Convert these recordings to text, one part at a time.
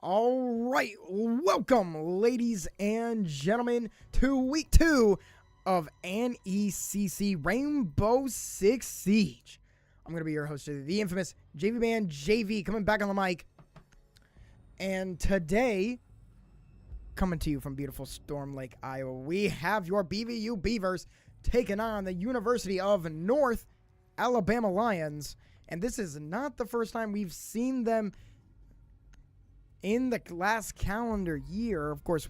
All right, welcome, ladies and gentlemen, to week 2 of NECC Rainbow Six Siege. I'm going to be your host, the infamous JV Man JV, coming back on the mic. And today, coming to you from beautiful Storm Lake, Iowa, we have your BVU Beavers taking on the University of North Alabama Lions. And this is not the first time we've seen them in the last calendar year. Of course,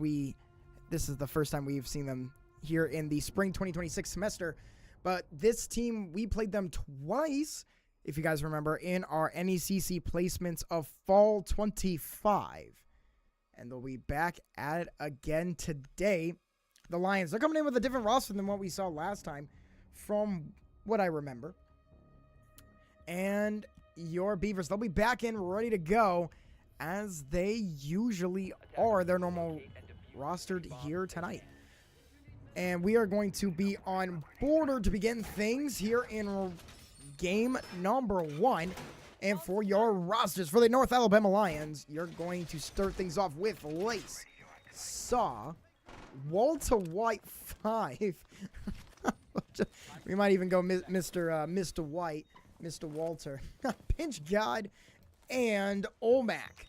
this is the first time we've seen them here in the spring 2026 semester. But this team, we played them twice, if you guys remember, in our NECC placements of fall 25. And they'll be back at it again today. The Lions, they're coming in with a different roster than what we saw last time, from what I remember. And your Beavers, they'll be back in, ready to go, as they usually are, their normal rostered here tonight. And we are going to be on border to begin things here in game number 1. And for your rosters, for the North Alabama Lions, you're going to start things off with Lace, Saw, Walter White 5. We might even go Mr. White, Mr. Walter, Pinch God, and Olmac.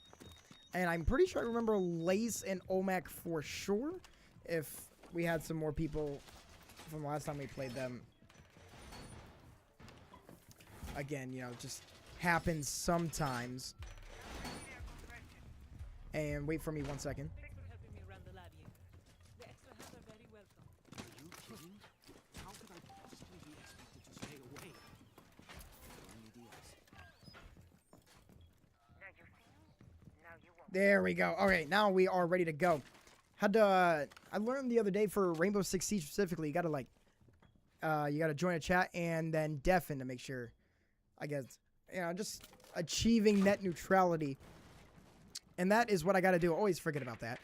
And I'm pretty sure I remember Lace and Olmac for sure, if we had some more people from the last time we played them. Again, you know, just happens sometimes. And wait for me 1 second. There we go. Okay, now we are ready to go. I learned the other day for Rainbow Six Siege specifically, you gotta join a chat and then deafen to make sure, I guess, you know, just achieving net neutrality. And that is what I gotta do. Always forget about that.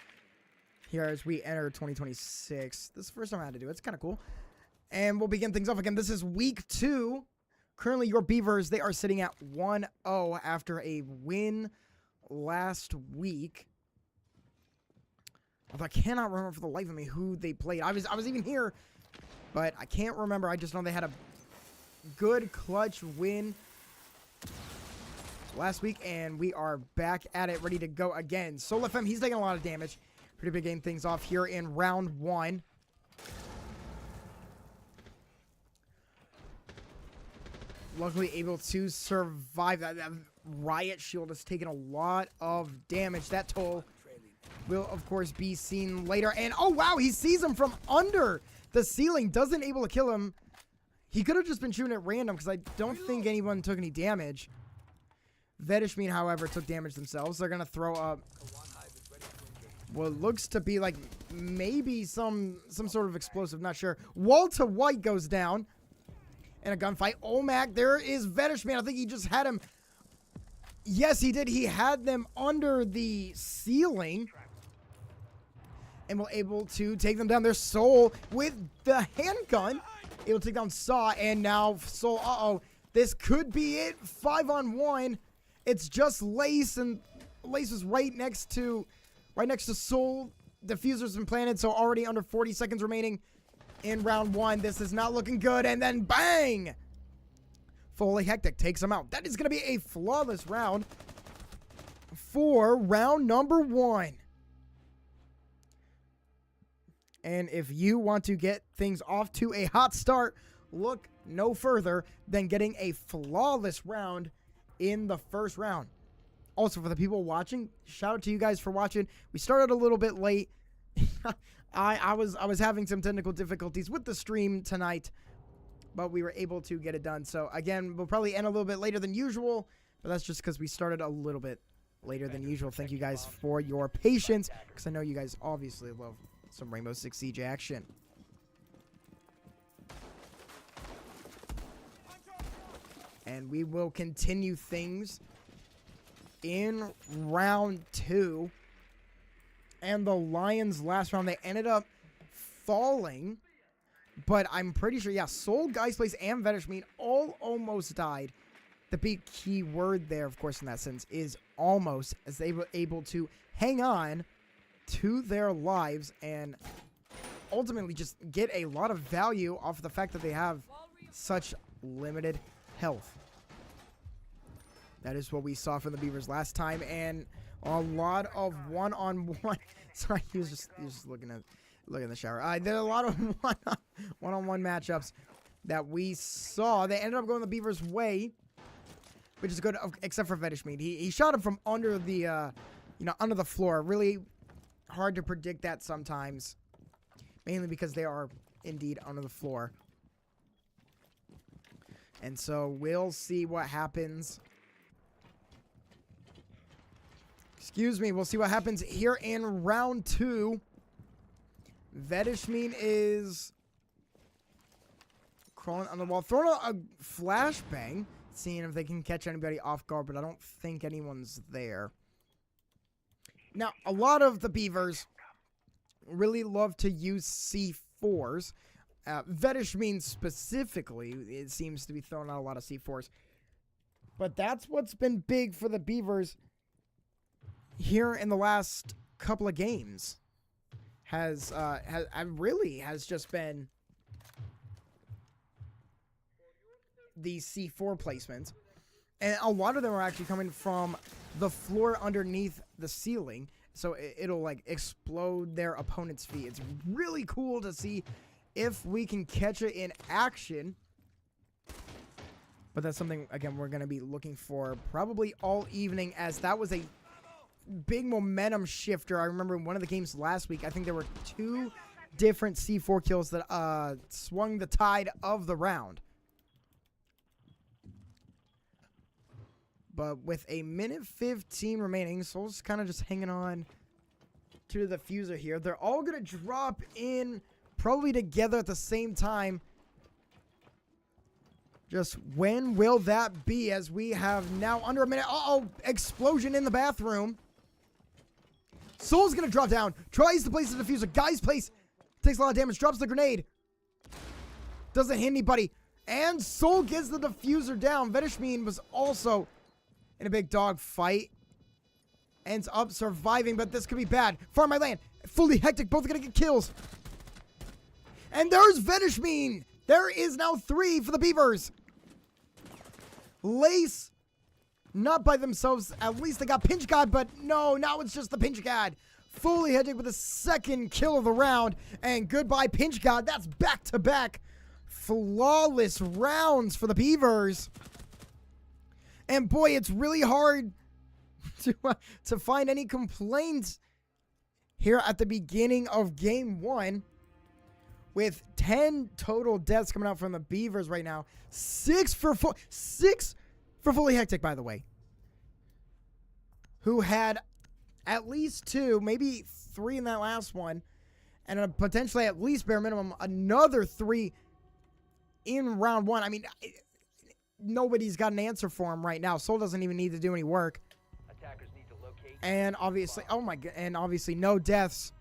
Here as we enter 2026. This is the first time I had to do it. It's kind of cool. And we'll begin things off again. This is week 2. Currently, your Beavers, they are sitting at 1-0 after a win last week. Although I cannot remember for the life of me who they played. I was even here, but I can't remember. I just know they had a good clutch win last week, and we are back at it, ready to go again. Soul FM, he's taking a lot of damage. Pretty big game things off here in round 1. Luckily able to survive that. Riot Shield has taken a lot of damage. That toll will, of course, be seen later. And, oh, wow, he sees him from under the ceiling. Doesn't able to kill him. He could have just been shooting at random because I don't think anyone took any damage. Vedishmean, however, took damage themselves. They're going to throw up what looks to be like maybe some sort of explosive. Not sure. Walter White goes down in a gunfight. Olmac, there is Vedishmean. I think he just had him. Yes, he did. He had them under the ceiling and was able to take them down. Their Soul with the handgun able to take down Saw, and now Soul, uh-oh, this could be it. 5-on-1. It's just Lace, and Lace is right next to Soul. Diffuser's been planted, so already under 40 seconds remaining in round 1. This is not looking good, and then bang! Foley Hectic takes him out. That is going to be a flawless round for round number 1. And if you want to get things off to a hot start, look no further than getting a flawless round in the first round. Also, for the people watching, shout out to you guys for watching. We started a little bit late. I was having some technical difficulties with the stream tonight, but we were able to get it done. So, again, we'll probably end a little bit later than usual, but that's just because we started a little bit later than usual. Thank you guys for your patience, because I know you guys obviously love some Rainbow Six Siege action. And we will continue things in round 2. And the Lions last round, they ended up falling. But I'm pretty sure, yeah, Soul, Geist Blaze, and Vedishmean all almost died the big key word there, of course, in that sense, is almost, as they were able to hang on to their lives and ultimately just get a lot of value off of the fact that they have such limited health. That is what we saw from the Beavers last time, and a lot of one-on-one. Sorry, he was just looking in the shower. There are a lot of one-on-one matchups that we saw. They ended up going the Beavers' way, which is good, except for Vedishmead. He shot him from under the, under the floor. Really hard to predict that sometimes, mainly because they are indeed under the floor. And so we'll see what happens. Excuse me, we'll see what happens here in round 2. Vedishmead is crawling on the wall, throwing a flashbang, seeing if they can catch anybody off guard, but I don't think anyone's there. Now, a lot of the Beavers really love to use C4s. Vedishmead specifically, it seems to be throwing out a lot of C4s. But that's what's been big for the Beavers here in the last couple of games. Has just been the C4 placements. And a lot of them are actually coming from the floor underneath the ceiling. So it'll like explode their opponent's feet. It's really cool to see if we can catch it in action. But that's something, again, we're going to be looking for probably all evening, as that was a big momentum shifter. I remember in one of the games last week, I think there were 2 different C4 kills that swung the tide of the round. But with a minute 15 remaining, Soul's kind of just hanging on to the diffuser here. They're all going to drop in probably together at the same time. Just when will that be, as we have now under a minute? Uh-oh, explosion in the bathroom. Soul's going to drop down, tries to place the diffuser. Guy's place takes a lot of damage, drops the grenade. Doesn't hit anybody. And Soul gets the diffuser down. Vedishmead was also in a big dog fight. Ends up surviving, but this could be bad. Farm my land. Fully hectic. Both are going to get kills. And there's Vedishmead. There is now 3 for the Beavers. Lace, not by themselves. At least they got Pinch God, but no, now it's just the Pinch God. Fully hectic with the 2nd kill of the round. And goodbye, Pinch God. That's back-to-back flawless rounds for the Beavers. And boy, it's really hard to find any complaints here at the beginning of game 1. With 10 total deaths coming out from the Beavers right now. 6 for Fully Hectic, by the way. Who had at least 2, maybe 3 in that last one. And potentially at least bare minimum another 3 in round 1. I mean, nobody's got an answer for him right now. Soul doesn't even need to do any work. Attackers need to locate. And obviously, oh my god, and obviously no deaths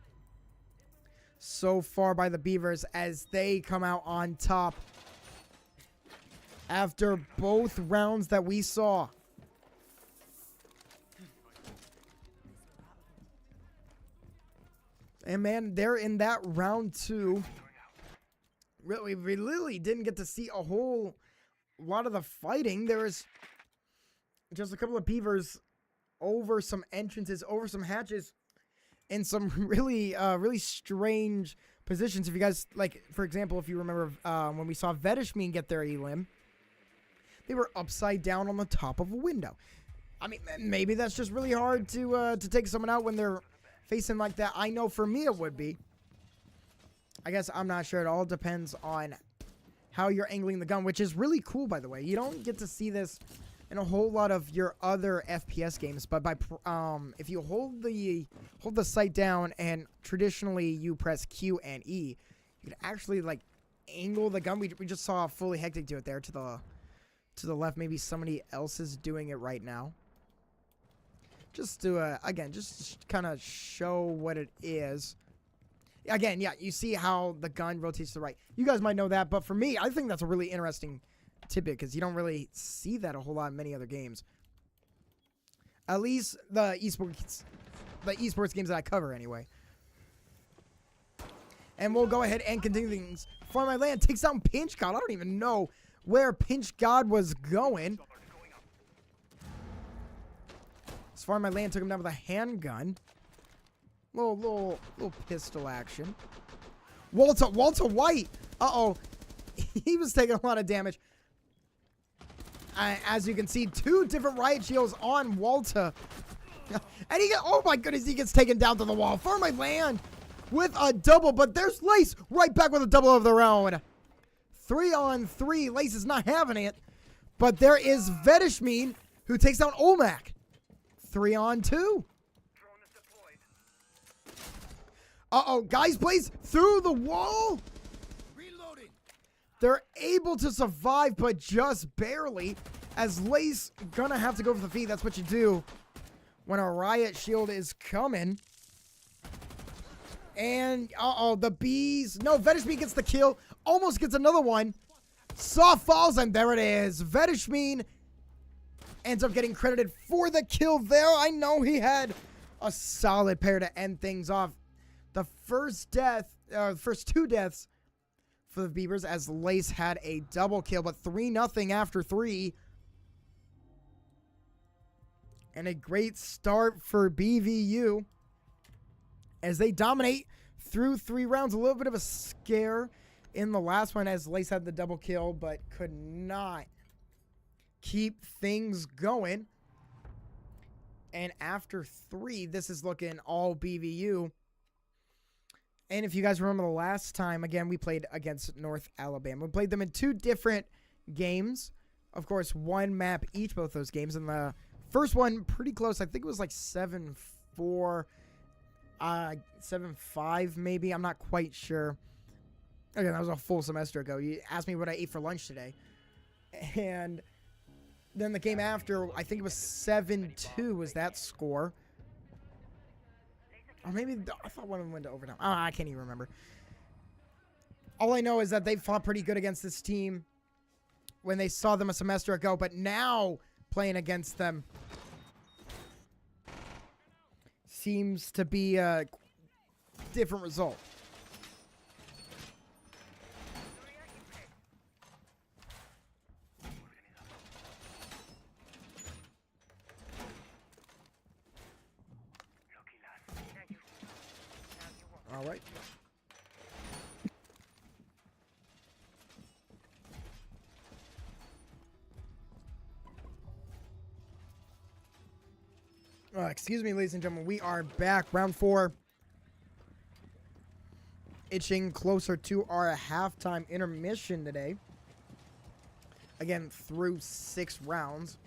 so far by the Beavers as they come out on top after both rounds that we saw. And man, they're in that round 2. We really didn't get to see a whole lot of the fighting. There was just a couple of Beavers over some entrances, over some hatches, in some really strange positions. If you guys, like, for example, if you remember when we saw Vedishmead get their elim, they were upside down on the top of a window. I mean, maybe that's just really hard to take someone out when they're facing like that. I know for me it would be. I guess I'm not sure. It all depends on how you're angling the gun, which is really cool, by the way. You don't get to see this in a whole lot of your other FPS games, but by if you hold the sight down and traditionally you press Q and E, you can actually like angle the gun. We just saw Fully Hectic do it there to the left. Maybe somebody else is doing it right now. Just to again, just kind of show what it is. Again, yeah, you see how the gun rotates to the right. You guys might know that, but for me, I think that's a really interesting tidbit because you don't really see that a whole lot in many other games. At least the esports games that I cover anyway. And we'll go ahead and continue things. For My Land takes down Pinch God. I don't even know where Pinch God was going. As far as My Land took him down with a handgun. Little pistol action. Walter White. Uh-oh. He was taking a lot of damage. As you can see, 2 different riot shields on Walter. And oh my goodness, he gets taken down to the wall. For My Land with a double, but there's Lace right back with a double of their own. 3-on-3. Lace is not having it. But there is Vedishmin who takes down Olmec. 3-on-2. Uh-oh, guys plays through the wall. Reloading. They're able to survive, but just barely. As Lace gonna have to go for the feet. That's what you do when a riot shield is coming. And, uh-oh, the bees. No, Vedishmin gets the kill. Almost gets another one. Saw falls, and there it is. Vedishmin ends up getting credited for the kill there. I know he had a solid pair to end things off. The first 2 deaths for the Beavers as Lace had a double kill, but 3-0 after 3. And a great start for BVU as they dominate through 3 rounds. A little bit of a scare in the last one as Lace had the double kill, but could not keep things going. And after 3, this is looking all BVU. And if you guys remember the last time, again, we played against North Alabama. We played them in 2 different games. Of course, 1 map each, both those games. And the first one, pretty close. I think it was like 7-4, 7-5 maybe. I'm not quite sure. Again, that was a full semester ago. You asked me what I ate for lunch today. And then the game after, I think it was 7-2 was that score. Or maybe, I thought one of them went to overtime. Oh, I can't even remember. All I know is that they fought pretty good against this team when they saw them a semester ago. But now, playing against them seems to be a different result. All right. Excuse me, ladies and gentlemen. We are back. Round 4. Itching closer to our halftime intermission today. Again, through 6 rounds.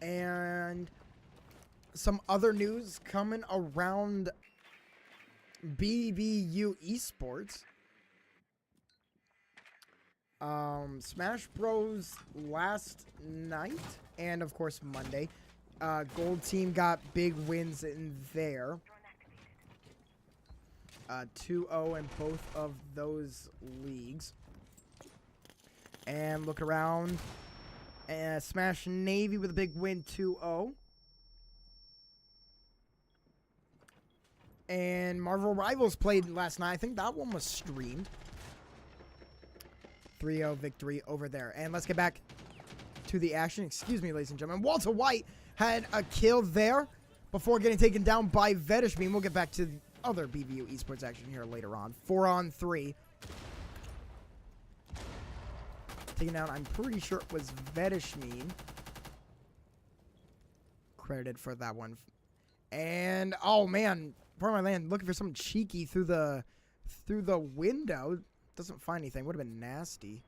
And some other news coming around BVU Esports. Smash Bros last night and of course Monday. Gold team got big wins in there. 2-0 in both of those leagues. And look around. Smash Navy with a big win, 2-0. And Marvel Rivals played last night. I think that one was streamed. 3-0 victory over there. And let's get back to the action. Excuse me, ladies and gentlemen. Walter White had a kill there before getting taken down by Vedishmin. We'll get back to other BVU Esports action here later on. 4-on-3. Taken down, I'm pretty sure it was Vedishmin. Credited for that one. And, oh man, part of my land looking for something cheeky through the window. Doesn't find anything. Would have been nasty.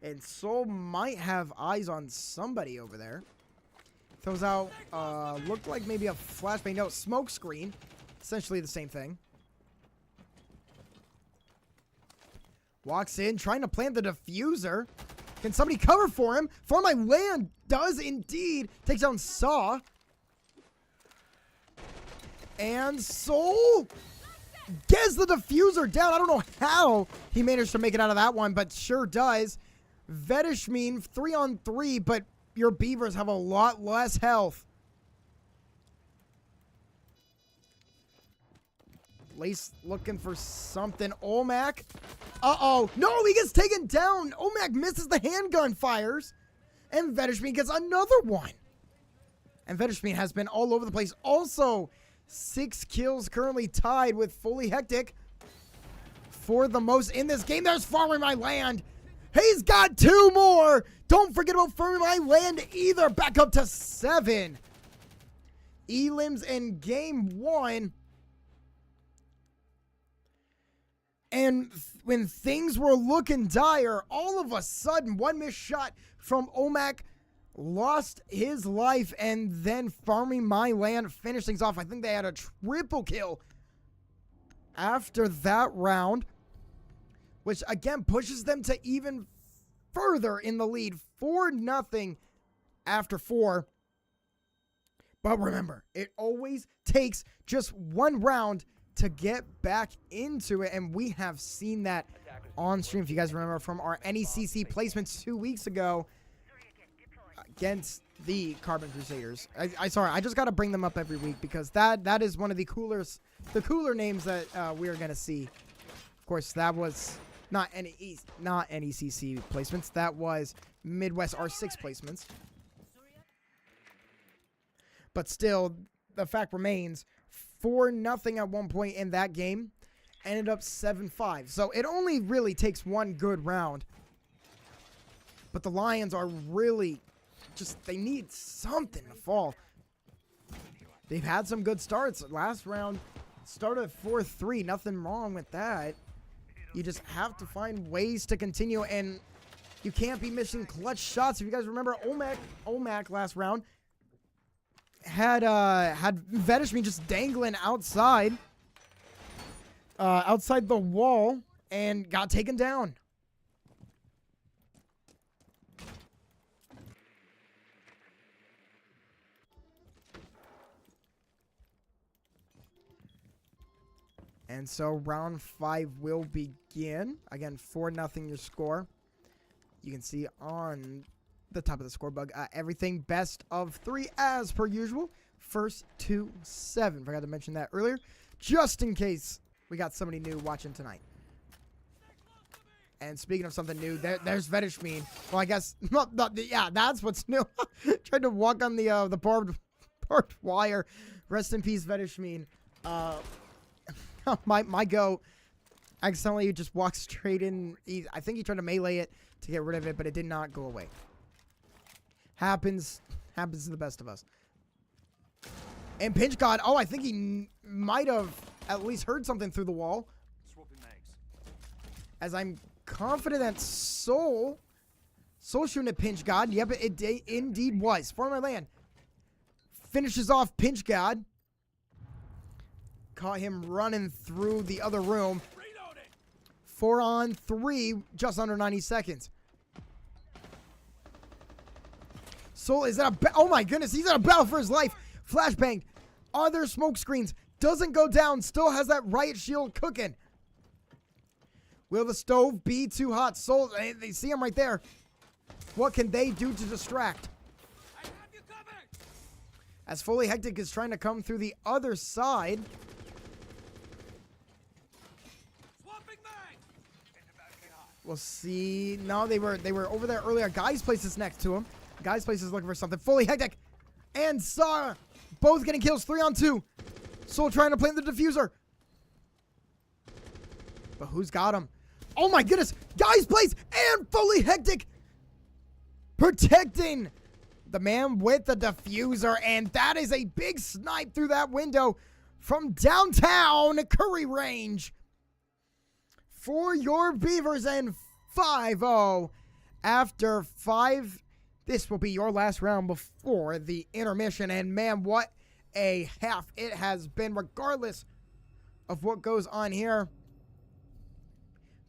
And Soul might have eyes on somebody over there. Throws out, looked like maybe a flashbang. No, smoke screen. Essentially the same thing. Walks in, trying to plant the diffuser. Can somebody cover for him? For My Land does indeed. Takes down Saw. And Soul gets the diffuser down. I don't know how he managed to make it out of that one, but sure does. Vedishmin 3-on-3, but your Beavers have a lot less health. Lace looking for something. Olmec. Uh-oh. No, he gets taken down. Olmec misses the handgun fires. And Vedishmin gets another one. And Vedishmin has been all over the place. Also, 6 kills currently tied with Fully Hectic for the most in this game. There's Farming My Land. He's got 2 more. Don't forget about Farming My Land either. Back up to 7. Elims in game 1. And when things were looking dire, all of a sudden, one missed shot from Olmec lost his life, and then Farming My Land finished things off. I think they had a triple kill after that round, which again pushes them to even further in the lead, 4-0 after 4. But remember, it always takes just one round to get back into it, and we have seen that on stream. If you guys remember from our NECC placements 2 weeks ago against the Carbon Crusaders. I just got to bring them up every week because that is one of the cooler names that we are going to see. Of course, that was not NECC placements. That was Midwest R6 placements. But still, the fact remains, 4-0 at one point in that game, ended up 7-5. So it only really takes one good round. But the Lions are really just, they need something to fall. They've had some good starts. Last round started 4-3. Nothing wrong with that. You just have to find ways to continue, and you can't be missing clutch shots. If you guys remember, Olmec last round had Vedishmin just dangling outside the wall and got taken down. And so round 5 will begin. Again, 4-0 your score. You can see on the top of the score bug, everything best of 3 as per usual. First to 7. Forgot to mention that earlier, just in case we got somebody new watching tonight. And speaking of something new, there's Vedishmin. Well, I guess yeah, that's what's new. Tried to walk on the barbed wire. Rest in peace, Vedishmin. My goat accidentally just walked straight in. I think he tried to melee it to get rid of it, but it did not go away. Happens to the best of us. And Pinch God, I think he might have at least heard something through the wall. As I'm confident that Soul shooting at Pinch God. Yep, it indeed was. For My Land finishes off Pinch God. Caught him running through the other room. 4-on-3, just under 90 seconds. Soul is at a oh my goodness, he's at a battle for his life. Flashbang. Other smoke screens. Doesn't go down. Still has that riot shield cooking. Will the stove be too hot? Soul, they see him right there. What can they do to distract? I have you covered. As Fully Hectic is trying to come through the other side. We'll see. No, they were over there earlier. Guy's place is next to him. Guy's place is looking for something. Fully Hectic and Saw both getting kills. 3-on-2. Soul trying to plant the diffuser. But who's got him? Oh my goodness. Guy's place and Fully Hectic protecting the man with the diffuser. And that is a big snipe through that window from downtown Curry Range. For your Beavers, and 5-0 after 5. This will be your last round before the intermission. And man, what a half it has been, regardless of what goes on here.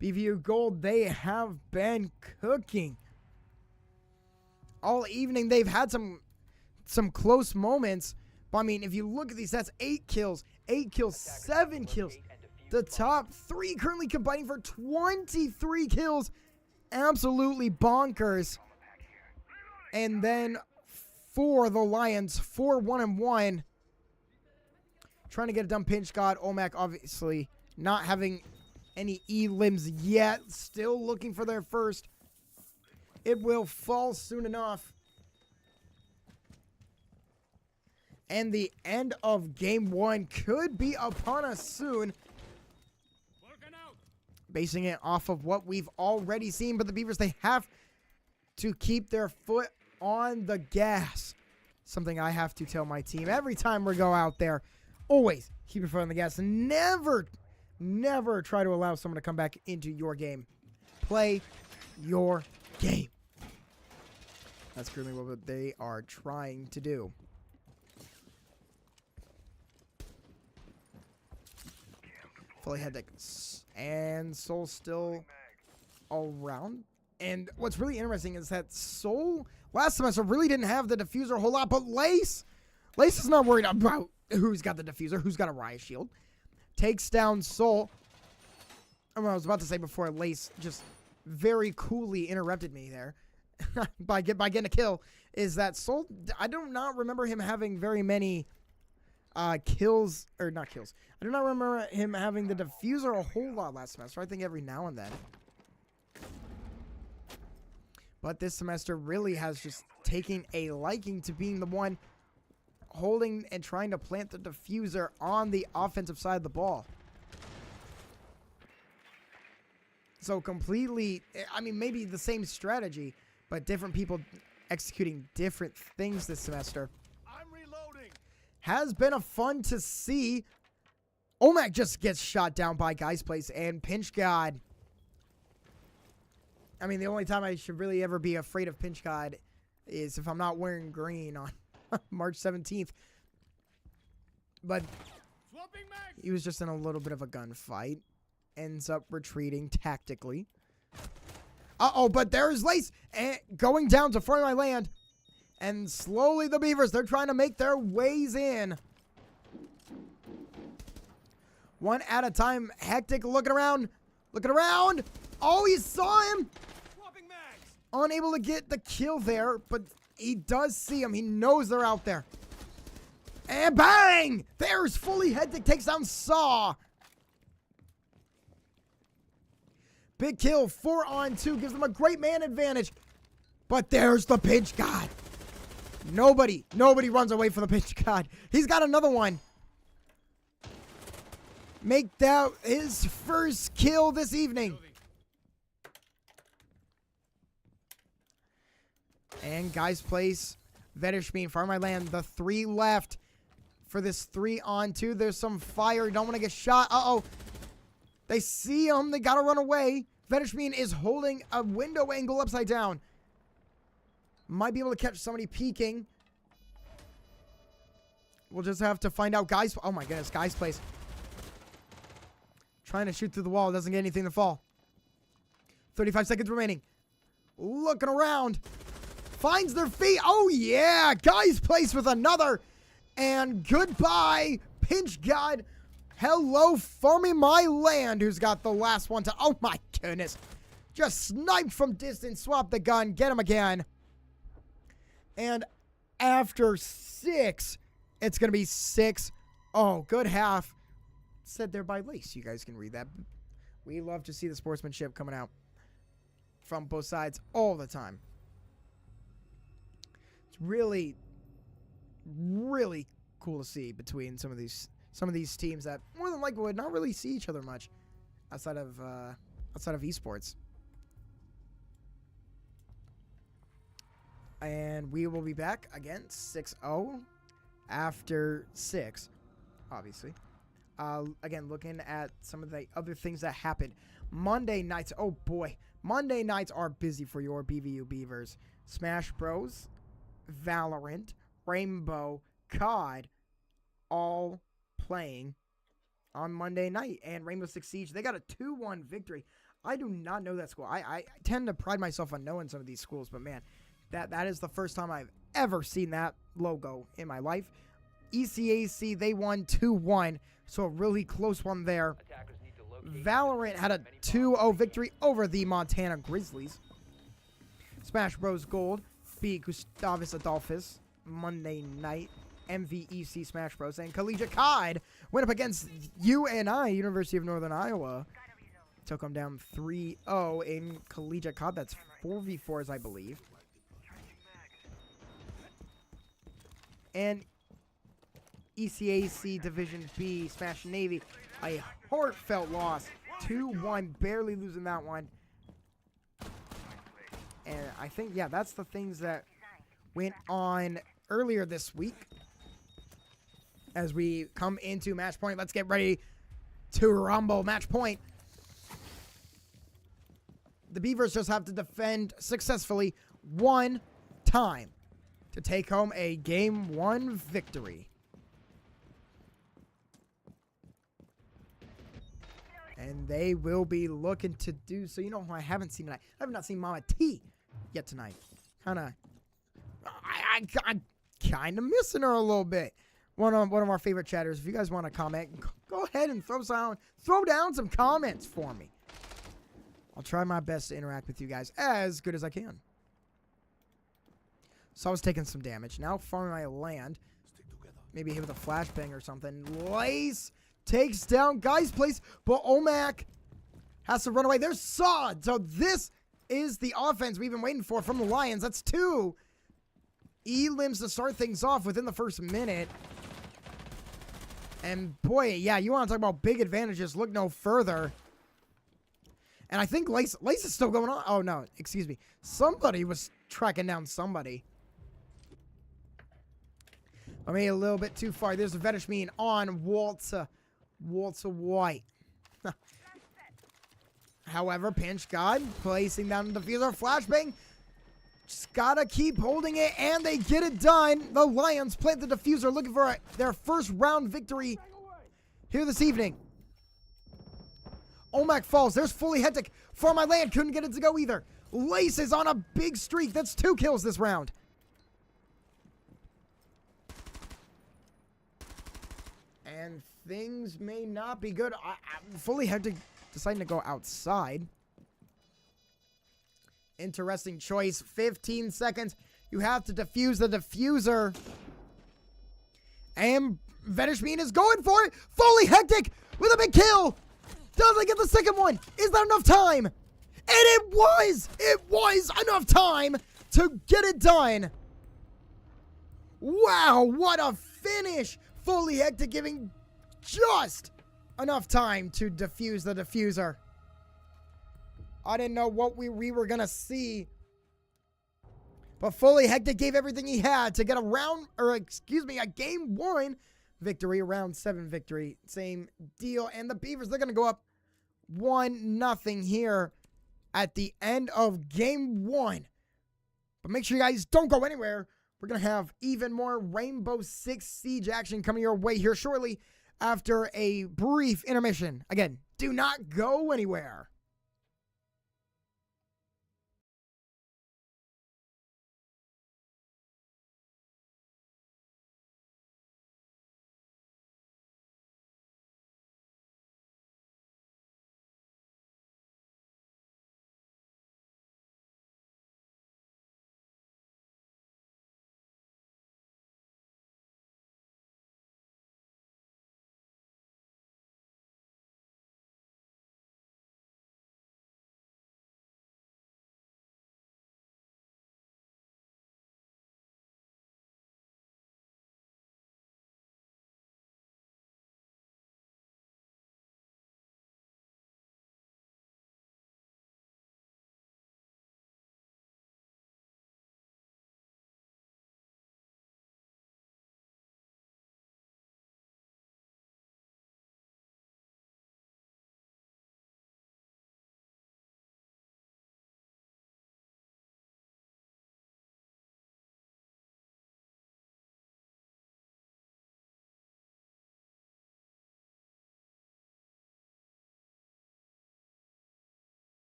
BVU Gold, they have been cooking all evening. They've had some close moments. But I mean, if you look at these stats, 8 kills, 7 kills. the top three currently combining for 23 kills. Absolutely bonkers. And then for the Lions, 4-1-1. Trying to get it done. Pinch God. Olmec obviously not having any E-limbs yet. Still looking for their first. It will fall soon enough. And the end of game one could be upon us soon. Basing it off of what we've already seen. But the Beavers, they have to keep their foot on the gas. Something I have to tell my team every time we go out there. Always keep your foot on the gas. And never try to allow someone to come back into your game. Play your game. That's currently what they are trying to do. Fully head deck. And Soul still around. And what's really interesting is that Soul last semester really didn't have the diffuser a whole lot. But Lace is not worried about who's got the diffuser, who's got a riot shield. Takes down Soul. I was about to say before, Lace just very coolly interrupted me there by getting a kill. Is that Soul? I do not remember him having very many kills, or not kills. I do not remember him having the diffuser a whole lot last semester. I think every now and then. But this semester really has just taken a liking to being the one holding and trying to plant the diffuser on the offensive side of the ball. So completely, I mean, maybe the same strategy, but different people executing different things this semester. I'm reloading. Has been a fun to see. Olmec just gets shot down by Guy's Place, and Pinch God. I mean, the only time I should really ever be afraid of Pinch God is if I'm not wearing green on March 17th. But he was just in a little bit of a gunfight. Ends up retreating tactically. Uh-oh, but there's Lace going down to front of my land. And slowly the Beavers, they're trying to make their ways in. One at a time. Hectic looking around. Looking around. Oh, he saw him. Unable to get the kill there, but he does see him. He knows they're out there. And bang! There's Fully Hectic takes down Saw. Big kill, 4-on-2, gives them a great man advantage. But there's the Pinch God. Nobody runs away from the Pinch God. He's got another one. Make that his first kill this evening. And Guy's Place, Vetterschmean, Farm My Land, the 3 left for this 3-on-2. There's some fire. Don't want to get shot. Uh-oh. They see him. They got to run away. Vetterschmean is holding a window angle upside down. Might be able to catch somebody peeking. We'll just have to find out. Guy's... Oh, my goodness. Guy's Place. Trying to shoot through the wall. Doesn't get anything to fall. 35 seconds remaining. Looking around. Finds their feet. Oh, yeah. Guy's Place with another. And goodbye, Pinch God. Hello, Farming My Land, who's got the last one to... Oh, my goodness. Just sniped from distance. Swap the gun. Get him again. And after 6, it's going to be 6. Oh, good half. Said there by Lace. You guys can read that. We love to see the sportsmanship coming out from both sides all the time. It's really, really cool to see between some of these teams that more than likely would not really see each other much outside of esports. And we will be back again 6-0 after 6, obviously. Again, looking at some of the other things that happened. Monday nights, oh boy. Monday nights are busy for your BVU Beavers. Smash Bros, Valorant, Rainbow, COD, all playing on Monday night. And Rainbow Six Siege, they got a 2-1 victory. I do not know that school. I tend to pride myself on knowing some of these schools, but man, that is the first time I've ever seen that logo in my life. ECAC, they won 2-1, so a really close one there. Valorant had a 2-0 victory over the Montana Grizzlies. Smash Bros. Gold beat Gustavus Adolphus Monday night. MVEC Smash Bros. And Collegiate COD went up against UNI, University of Northern Iowa. Took them down 3-0 in Collegiate COD. That's 4v4s, I believe. And ECAC Division B, Smash Navy, a heartfelt loss. 2-1, barely losing that one. And I think, yeah, that's the things that went on earlier this week. As we come into match point, let's get ready to rumble. Match point. The Beavers just have to defend successfully one time to take home a Game 1 victory. And they will be looking to do so. You know who I haven't seen tonight? I have not seen Mama T yet tonight. I'm kind of missing her a little bit. One of our favorite chatters. If you guys want to comment, go ahead and throw down some comments for me. I'll try my best to interact with you guys as good as I can. So I was taking some damage. Now farming my land. Maybe hit with a flashbang or something. Lace takes down Guy's place, but Omac has to run away. There's Sod. So this is the offense we've been waiting for from the Lions. That's 2 elims to start things off within the first minute. And boy, yeah, you want to talk about big advantages. Look no further. And I think Lace is still going on. Oh, no. Excuse me. Somebody was tracking down somebody. I made a little bit too far. There's a Vedishmeen on Walter White. However, Pinch God placing down the diffuser. Flashbang. Just gotta keep holding it, and they get it done. The Lions plant the diffuser, looking for their first round victory here this evening. Omac falls. There's fully hectic. For my land, couldn't get it to go either. Lace is on a big streak. That's 2 kills this round. And things may not be good. Fully hectic deciding to go outside. Interesting choice. 15 seconds. You have to defuse the diffuser. And Vedishmeen is going for it. Fully hectic with a big kill. Doesn't get the second one. Is that enough time? And it was enough time to get it done. Wow, what a finish. Fully hectic giving just enough time to defuse the diffuser. I didn't know what we were going to see. But Fully Hectic gave everything he had to get a Game 1 victory, a round 7 victory. Same deal. And the Beavers, they're going to go up 1-0 here at the end of Game 1. But make sure you guys don't go anywhere. We're going to have even more Rainbow Six Siege action coming your way here shortly after a brief intermission. Again, do not go anywhere.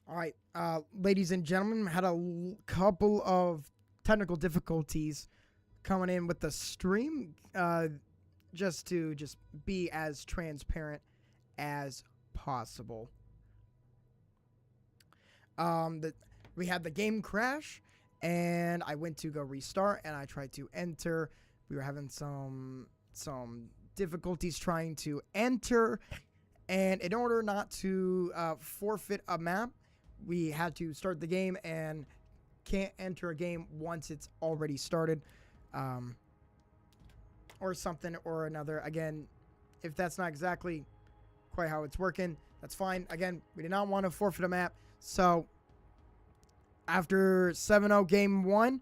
All right, ladies and gentlemen, had a couple of technical difficulties coming in with the stream, just to be as transparent as possible. We had the game crash, and I went to go restart, and I tried to enter. We were having some difficulties trying to enter, and in order not to forfeit a map, we had to start the game and can't enter a game once it's already started, or something or another. Again, if that's not exactly quite how it's working, that's fine. Again, we did not want to forfeit a map, so after 7-0 game 1,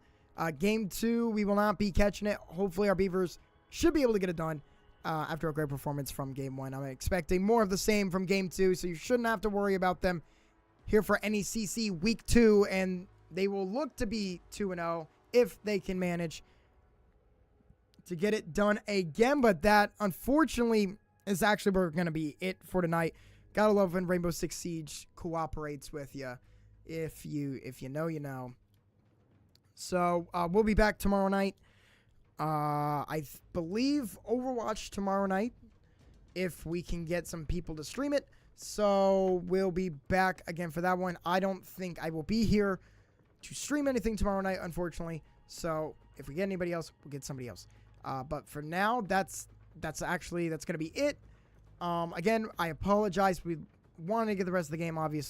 game 2, we will not be catching it. Hopefully our Beavers should be able to get it done after a great performance from game 1. I'm expecting more of the same from game 2, so you shouldn't have to worry about them here for NECC week 2, and they will look to be 2-0 if they can manage to get it done again. But that, unfortunately, is actually going to be it for tonight. Gotta love when Rainbow Six Siege cooperates with you. If you know, you know. So we'll be back tomorrow night. I believe Overwatch tomorrow night, if we can get some people to stream it. So we'll be back again for that one. I don't think I will be here to stream anything tomorrow night, unfortunately. So if we get anybody else, we'll get somebody else. But for now, that's gonna be it. Again, I apologize. We wanted to get the rest of the game, obviously.